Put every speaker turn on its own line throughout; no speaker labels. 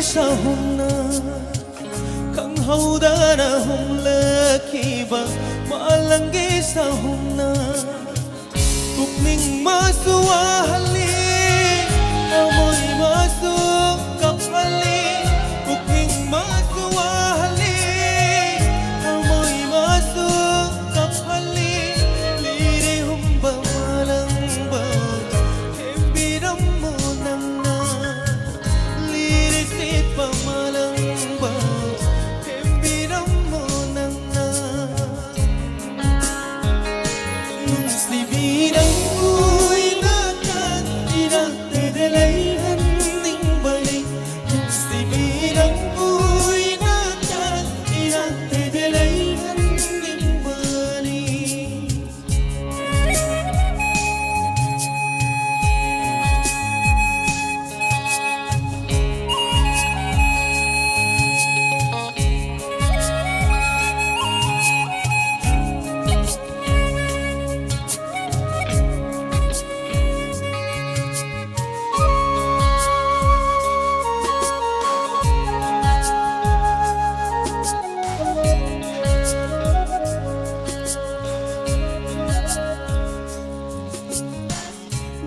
sahumna kang haudana humla kiba malangi sahumna tukning masuahali amoy masuk kapali tukning masuahali amoy masuk kapali liri humba malangba tembiram mo nangna liri sit pamalangba tembiram mo nangna nung sibirang uy nakan irang tedelayhan ning balik nung sibirang uy nakan irang tedelayhan ning balik.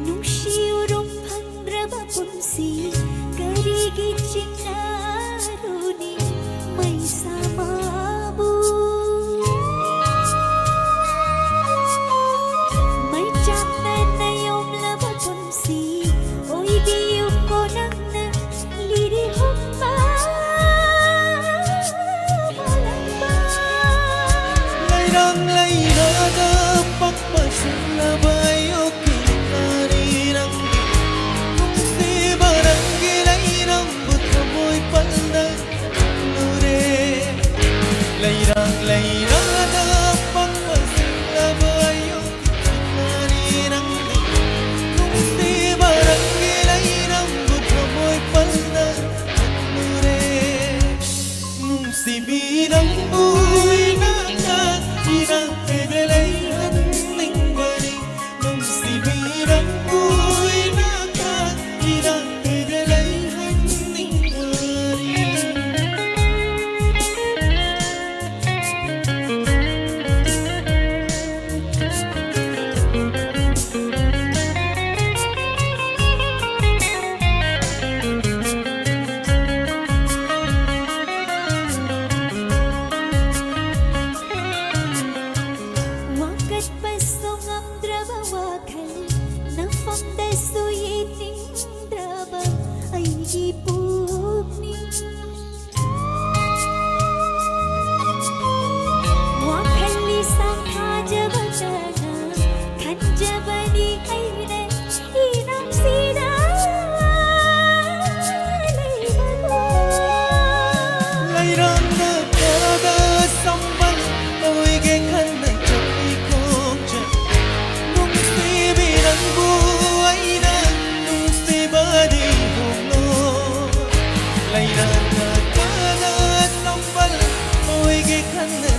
Nung siyurong pandraba punsi karigit sinaruni may samabu may chapter na yung laba punsi oy giyong ko nang na lirihok pa palamba
Layrang layrada pagpasalabay o kinarinang nung si barang gilayrang butamoy pandan nure Layrang layrada pagpasalabay o kinarinang nung si barang gilayrang butamoy pandan nure nung si birang buhay nakan irang tedelayhan ning balik nung si birang buhay nakan irang tedelayhan ning balik.
wakat pasong ang draba wakal na fondeso yiting draba ay ipugni wakal isang kajabana kanjabani ay na inang sida
Layrang nagkada sambal ako'y gekan na jay kong dyan nung si birang buhay na nung si badi humno Layrang nagkada sambal ako'y gekan na